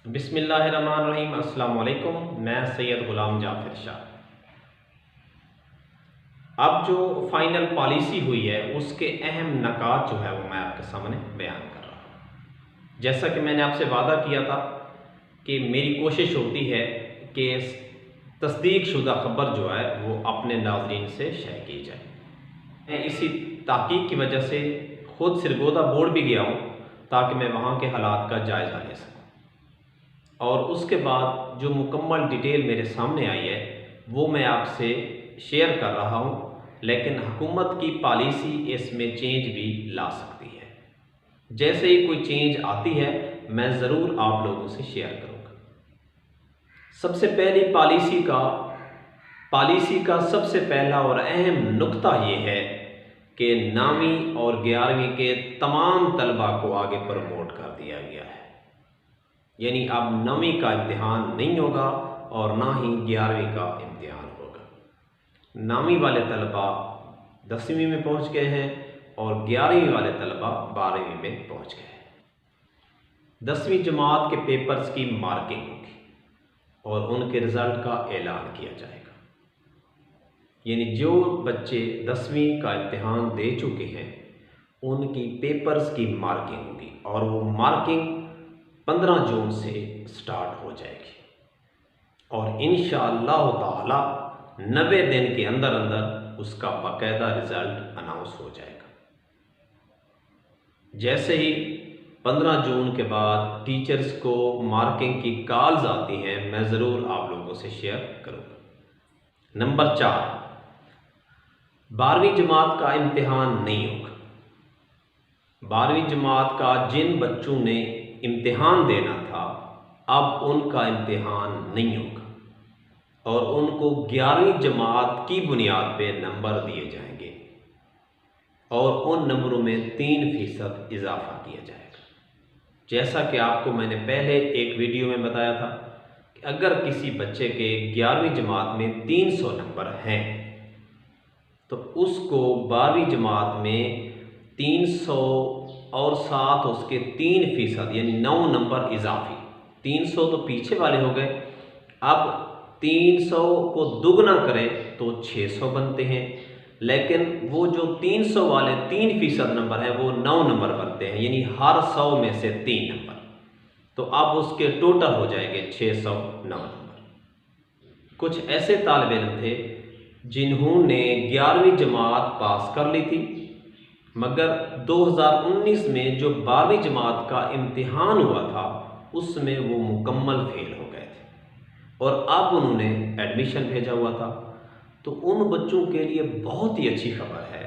बिस्मिल्लाहिर्रहमानिर्रहीम। अस्सलाम वालेकुम। मैं सैयद ग़ुलाम जाफ़िर शाह। अब जो फ़ाइनल पॉलिसी हुई है उसके अहम नकात जो है वो मैं आपके सामने बयान कर रहा हूँ। जैसा कि मैंने आपसे वादा किया था कि मेरी कोशिश होती है कि तस्दीक शुदा ख़बर जो है वो अपने नाज़रीन से शेयर की जाए। मैं इसी तहक़ीक़ की वजह से ख़ुद सरगोदा बोर्ड भी गया हूँ ताकि मैं वहाँ के हालात का जायज़ा ले सकूँ, और उसके बाद जो मुकम्मल डिटेल मेरे सामने आई है वो मैं आपसे शेयर कर रहा हूँ। लेकिन हुकूमत की पॉलिसी इसमें चेंज भी ला सकती है। जैसे ही कोई चेंज आती है मैं ज़रूर आप लोगों से शेयर करूँगा। सबसे पहली पॉलिसी का सबसे पहला और अहम नुक्ता ये है कि 9वीं और 11वीं के तमाम तलबा को आगे प्रमोट कर दिया गया है। यानी अब 9वीं का इम्तिहान नहीं होगा और ना ही 11वीं का इम्तिहान होगा। 9वीं वाले तलबा 10वीं में पहुंच गए हैं और 11वीं वाले तलबा 12वीं में पहुंच गए हैं। 10वीं जमात के पेपर्स की मार्किंग होगी और उनके रिज़ल्ट का ऐलान किया जाएगा। यानी जो बच्चे 10वीं का इम्तिहान दे चुके हैं उनकी पेपर्स की मार्किंग होगी और वो मार्किंग 15 जून से स्टार्ट हो जाएगी और इंशाअल्लाह ताला 90 दिन के अंदर अंदर उसका बाकायदा रिज़ल्ट अनाउंस हो जाएगा। जैसे ही 15 जून के बाद टीचर्स को मार्किंग की कॉल्स आती हैं मैं ज़रूर आप लोगों से शेयर करूँगा। नंबर 4, 12वीं जमात का इम्तिहान नहीं होगा। 12वीं जमात का जिन बच्चों ने इम्तिहान देना था अब उनका इम्तिहान नहीं होगा और उनको 11वीं जमात की बुनियाद पे नंबर दिए जाएंगे और उन नंबरों में 3% इजाफा किया जाएगा। जैसा कि आपको मैंने पहले एक वीडियो में बताया था कि अगर किसी बच्चे के 11वीं जमात में 300 नंबर हैं तो उसको 12वीं जमात में 300 और साथ उसके 3% यानी 9 नंबर इजाफी, 300 तो पीछे वाले हो गए, अब 300 को दुगना करें तो 600 बनते हैं, लेकिन वो जो 300 वाले 3% नंबर है वो 9 नंबर बनते हैं, यानी हर 100 में से 3 नंबर, तो अब उसके टोटल हो जाएंगे 609 नंबर। कुछ ऐसे तालिब इल्म थे जिन्होंने 11वीं जमात पास कर ली थी मगर 2019 में जो 12वीं जमात का इम्तिहान हुआ था उसमें वो मुकम्मल फेल हो गए थे और अब उन्होंने एडमिशन भेजा हुआ था। तो उन बच्चों के लिए बहुत ही अच्छी खबर है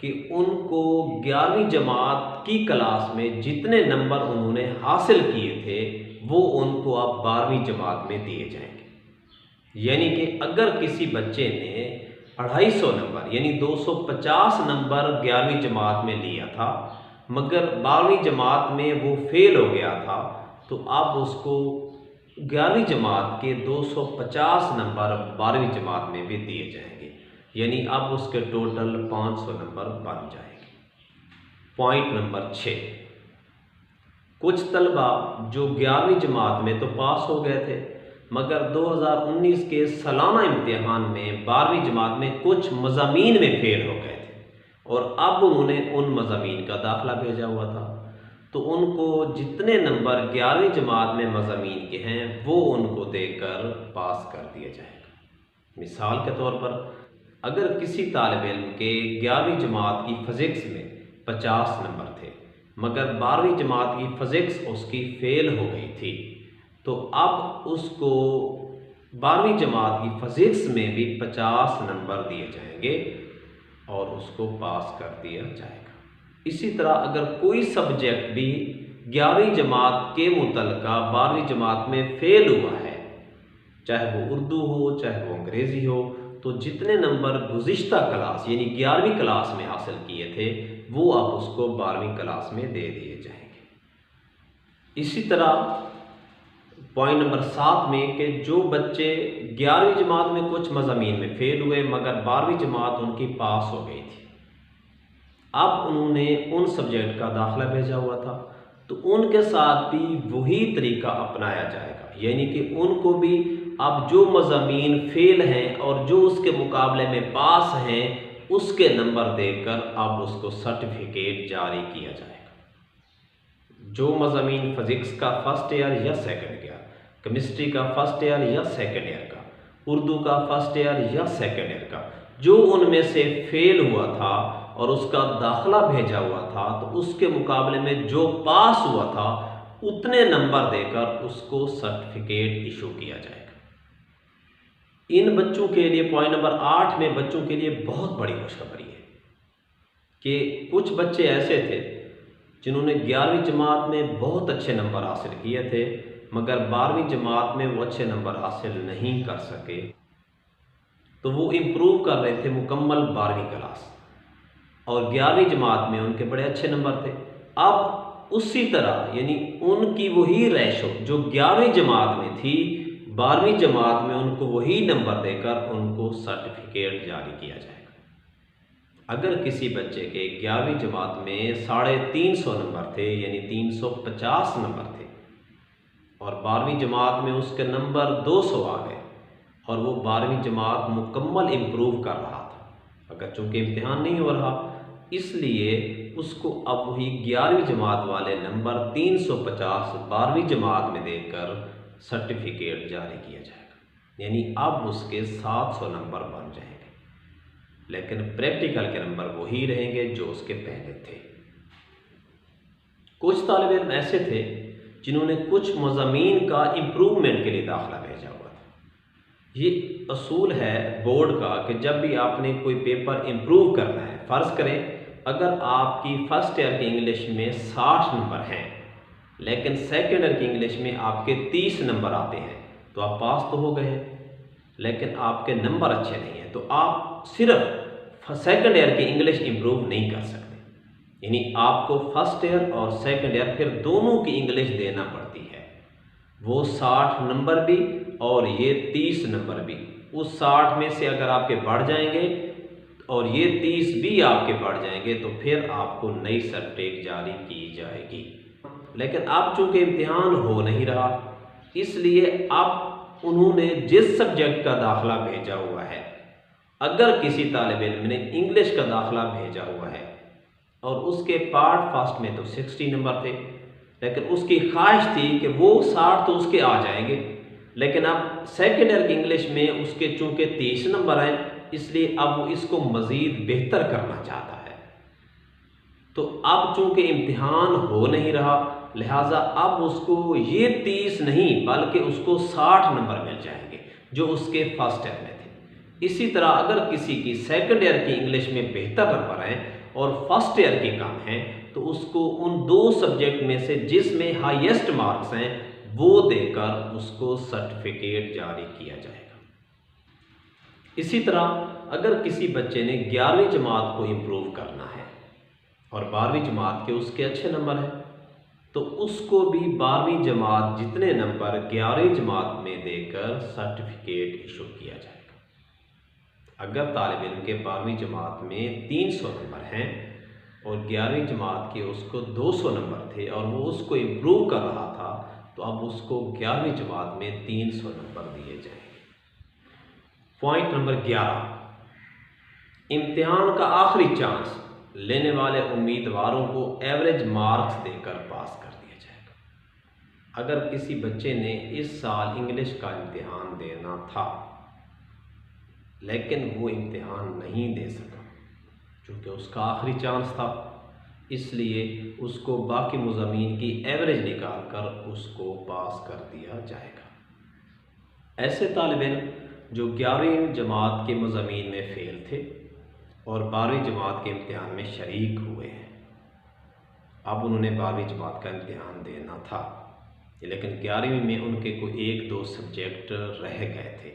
कि उनको 11वीं जमात की क्लास में जितने नंबर उन्होंने हासिल किए थे वो उनको अब 12वीं जमात में दिए जाएंगे। यानी कि अगर किसी बच्चे ने 250 नंबर यानी 250 नंबर 11वीं जमात में लिया था मगर 12वीं जमात में वो फेल हो गया था तो अब उसको 11वीं जमात के 250 नंबर 12वीं जमात में भी दिए जाएंगे, यानी अब उसके टोटल 500 नंबर बन जाएंगे। पॉइंट नंबर 6, कुछ तलबा जो 11वीं जमात में तो पास हो गए थे मगर 2019 के सालाना इम्तिहान में 12वीं जमात में कुछ मज़ामीन में फेल हो गए थे और अब उन्होंने उन मज़ामीन का दाखिला भेजा हुआ था तो उनको जितने नंबर 11वीं जमात में मज़ामीन के हैं वो उनको देकर पास कर दिया जाएगा। मिसाल के तौर पर अगर किसी तालिब इल्म के 11वीं जमात की फ़िज़िक्स में 50 नंबर थे मगर 12वीं जमात की फ़िज़िक्स उसकी फ़ेल हो गई थी तो अब उसको 12वीं जमात की फ़िज़िक्स में भी 50 नंबर दिए जाएंगे और उसको पास कर दिया जाएगा। इसी तरह अगर कोई सब्जेक्ट भी 11वीं जमात के मुतल्लिक़ा 12वीं जमात में फ़ेल हुआ है, चाहे वो उर्दू हो चाहे वो अंग्रेज़ी हो, तो जितने नंबर गुज़िश्ता क्लास यानी 11वीं क्लास में हासिल किए थे वो अब उसको 12वीं क्लास में दे दिए जाएंगे। इसी तरह पॉइंट नंबर 7 में कि जो बच्चे 11वीं जमात में कुछ मज़ामीन में फ़ेल हुए मगर 12वीं जमात उनकी पास हो गई थी, अब उन्होंने उन सब्जेक्ट का दाखिला भेजा हुआ था तो उनके साथ भी वही तरीका अपनाया जाएगा, यानी कि उनको भी अब जो मज़ामीन फेल हैं और जो उसके मुकाबले में पास हैं उसके नंबर देकर अब उसको सर्टिफिकेट जारी किया जाएगा। जो मज़ामीन फ़िज़िक्स का फ़र्स्ट ईयर या सेकंड ईयर, केमिस्ट्री का फ़र्स्ट ईयर या सेकंड ईयर का, उर्दू का फ़र्स्ट ईयर या सेकंड ईयर का, जो उनमें से फेल हुआ था और उसका दाखिला भेजा हुआ था तो उसके मुकाबले में जो पास हुआ था उतने नंबर देकर उसको सर्टिफिकेट इशू किया जाएगा। इन बच्चों के लिए पॉइंट नंबर 8 में बच्चों के लिए बहुत बड़ी खुशखबरी है कि कुछ बच्चे ऐसे थे जिन्होंने 11वीं जमात में बहुत अच्छे नंबर हासिल किए थे मगर 12वीं जमात में वो अच्छे नंबर हासिल नहीं कर सके, तो वो इम्प्रूव कर रहे थे मुकम्मल 12वीं क्लास और 11वीं जमात में उनके बड़े अच्छे नंबर थे। अब उसी तरह यानी उनकी वही रेशो जो 11वीं जमात में थी 12वीं जमात में उनको वही नंबर देकर उनको सर्टिफिकेट जारी किया जाएगा। अगर किसी बच्चे के 11वीं जमात में 350 नंबर थे यानी 350 नंबर थे और 12वीं जमात में उसके नंबर 200 आ गए और वो 12वीं जमात मुकम्मल इम्प्रूव कर रहा था, अगर चूँकि इम्तिहान नहीं हो रहा इसलिए उसको अब वही 11वीं जमात वाले नंबर 350 12वीं जमात में देकर सर्टिफिकेट जारी किया जाएगा, यानी अब उसके 700 नंबर बन जाएंगे, लेकिन प्रैक्टिकल के नंबर वही रहेंगे जो उसके पहले थे। कुछ तालिब इल्म ऐसे थे जिन्होंने कुछ मज़ामीन का इम्प्रूवमेंट के लिए दाखिला भेजा हुआ था। ये असूल है बोर्ड का कि जब भी आपने कोई पेपर इम्प्रूव करना है, फ़र्ज़ करें अगर आपकी फ़र्स्ट ईयर की इंग्लिश में 60 नंबर हैं लेकिन सेकेंड ईयर की इंग्लिश में आपके 30 नंबर आते हैं तो आप पास तो हो गए हैं, लेकिन आपके नंबर अच्छे नहीं हैं तो आप सिर्फ सेकेंड ईयर की इंग्लिश इम्प्रूव नहीं कर सकते, यानी आपको फर्स्ट ईयर और सेकेंड ईयर फिर दोनों की इंग्लिश देना पड़ती है। वो 60 नंबर भी और ये 30 नंबर भी, उस 60 में से अगर आपके बढ़ जाएंगे और ये 30 भी आपके बढ़ जाएंगे तो फिर आपको नई सर्टिफिकेट जारी की जाएगी। लेकिन अब चूँकि इम्तिहान हो नहीं रहा इसलिए अब उन्होंने जिस सब्जेक्ट का दाखिला भेजा हुआ है, अगर किसी तालिब इल्म ने इंग्लिश का दाखिला भेजा हुआ है और उसके पार्ट फर्स्ट में तो 60 नंबर थे लेकिन उसकी ख्वाहिश थी कि वो 60 तो उसके आ जाएंगे, लेकिन अब सेकेंड ईयर की इंग्लिश में उसके चूँकि 30 नंबर हैं इसलिए अब वो इसको मज़ीद बेहतर करना चाहता है। तो अब चूँकि इम्तिहान हो नहीं रहा लिहाजा अब उसको ये 30 नहीं बल्कि उसको 60 नंबर मिल जाएंगे जो उसके फर्स्ट ईयर में थे। इसी तरह अगर किसी की सेकंड ईयर की इंग्लिश में बेहतर नंबर हैं और फर्स्ट ईयर की कम हैं तो उसको उन दो सब्जेक्ट में से जिसमें हाईएस्ट मार्क्स हैं वो देकर उसको सर्टिफिकेट जारी किया जाएगा। इसी तरह अगर किसी बच्चे ने 11वीं जमात को इम्प्रूव करना है और 12वीं जमात के उसके अच्छे नंबर हैं तो उसको भी 12वीं जमात जितने नंबर 11वीं जमात में देकर सर्टिफिकेट इशू किया जाएगा। अगर तालिब इल्म के 12वीं जमात में 300 नंबर हैं और 11वीं जमात के उसको 200 नंबर थे और वो उसको इम्प्रूव कर रहा था तो अब उसको 11वीं जमात में 300 नंबर दिए जाएंगे। पॉइंट नंबर 11, इम्तिहान का आखिरी चांस लेने वाले उम्मीदवारों को एवरेज मार्क्स देकर पास कर दिया जाएगा। अगर किसी बच्चे ने इस साल इंग्लिश का इम्तिहान देना था लेकिन वो इम्तिहान नहीं दे सका क्योंकि उसका आखिरी चांस था, इसलिए उसको बाकी मज़ामीन की एवरेज निकाल कर उसको पास कर दिया जाएगा। ऐसे तालिब इल्म जो 11वीं जमात के मज़ामीन में फ़ेल थे और 12वीं जमात के इम्तिहान में शरीक हुए हैं, अब उन्होंने 12वीं जमात का इम्तिहान देना था लेकिन 11वीं में उनके कोई 1-2 सब्जेक्ट रह गए थे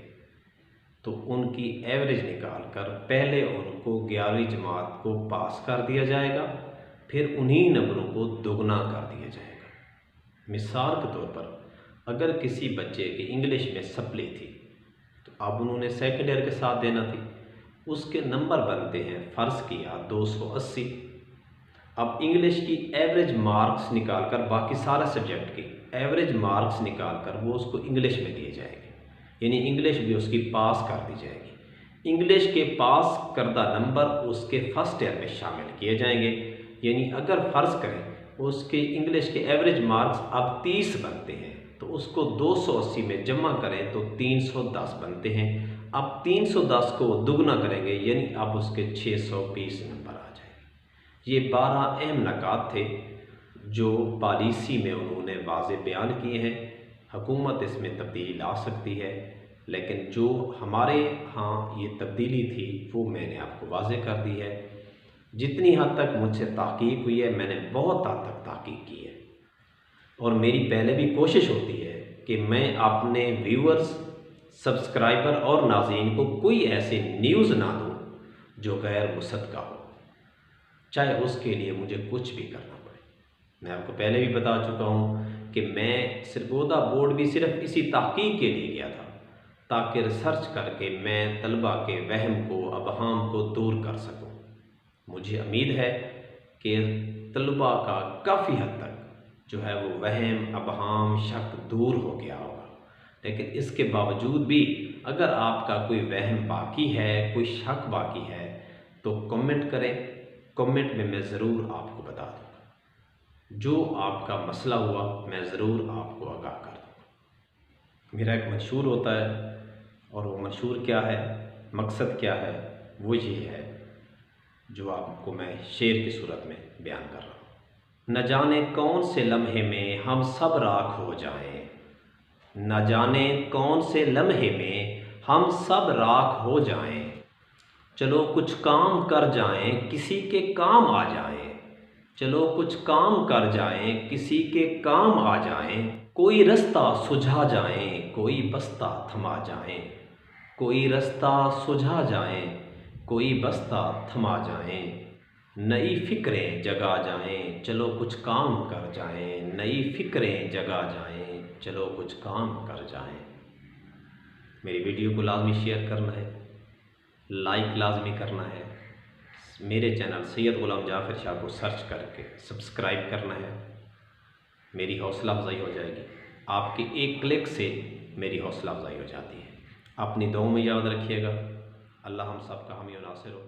तो उनकी एवरेज निकाल कर पहले उनको 11वीं जमात को पास कर दिया जाएगा, फिर उन्हीं नंबरों को दुगना कर दिया जाएगा। मिसाल के तौर पर अगर किसी बच्चे की इंग्लिश में सप्ली थी तो अब उन्होंने सेकेंड ईयर के साथ देना थी, उसके नंबर बनते हैं फ़र्ज़ किया 280 अब इंग्लिश की एवरेज मार्क्स निकालकर, बाकी सारा सब्जेक्ट की एवरेज मार्क्स निकालकर वो उसको इंग्लिश में दिए जाएंगे, यानी इंग्लिश भी उसकी पास कर दी जाएगी। इंग्लिश के पास करदा नंबर उसके फर्स्ट ईयर में शामिल किए जाएंगे, यानी अगर फ़र्ज़ करें उसके इंग्लिश के एवरेज मार्क्स अब 30 बनते हैं तो उसको 280 में जमा करें तो 310 बनते हैं। अब 310 को दुगना करेंगे यानी अब उसके 620 नंबर आ जाएंगे। ये 12 अहम नकात थे जो पॉलिसी में उन्होंने वाज़े बयान किए हैं। हुकूमत इसमें तब्दीली ला सकती है, लेकिन जो हमारे यहाँ ये तब्दीली थी वो मैंने आपको वाज़े कर दी है। जितनी हद तक मुझसे तहकीक हुई है मैंने बहुत हद तक तहकीक की है, और मेरी पहले भी कोशिश होती है कि मैं अपने व्यूअर्स, सब्सक्राइबर और नाज़रीन को कोई ऐसी न्यूज़ ना दूँ जो गैर मुसद्दक़ा हो, चाहे उसके लिए मुझे कुछ भी करना पड़े। मैं आपको पहले भी बता चुका हूँ कि मैं सरगोदा बोर्ड भी सिर्फ इसी तहकीक के लिए गया था ताकि रिसर्च करके मैं तलबा के वहम को, अबहाम को दूर कर सकूँ। मुझे उम्मीद है कि तलबा का काफ़ी हद तक जो है वो वहम, अबहाम, शक दूर हो गया होगा। लेकिन इसके बावजूद भी अगर आपका कोई वहम बाकी है, कोई शक बाकी है तो कमेंट करें। कमेंट में मैं ज़रूर आपको बता दूँगा। जो आपका मसला हुआ मैं ज़रूर आपको आगाह कर दूँगा। मेरा एक मंशूर होता है, और वो मंशूर क्या है, मकसद क्या है, वो ये है जो आपको मैं शेर की सूरत में बयान कर रहा हूँ। न जाने कौन से लम्हे में हम सब राख हो जाएं, न जाने कौन से लम्हे में हम सब राख हो जाएं, चलो कुछ काम कर जाएं किसी के काम आ जाएं, चलो कुछ काम कर जाएं किसी के काम आ जाएं, कोई रास्ता सुझा जाएं कोई बस्ता थमा जाएं, कोई रास्ता सुझा जाएं कोई बस्ता थमा जाएं, नई फ़िक्रें जगा जाएं चलो कुछ काम कर जाएं, नई फ़िक्रें जगा जाएं चलो कुछ काम कर जाएं। मेरी वीडियो को लाजमी शेयर करना है, लाइक लाजमी करना है, मेरे चैनल सैयद ग़ुलाम जाफ़र शाह को सर्च करके सब्सक्राइब करना है। मेरी हौसला अफजाई हो जाएगी। आपके एक क्लिक से मेरी हौसला अफजाई हो जाती है। अपनी दुआ में याद रखिएगा। अल्लाह हम सब का हामी और नासिर हो।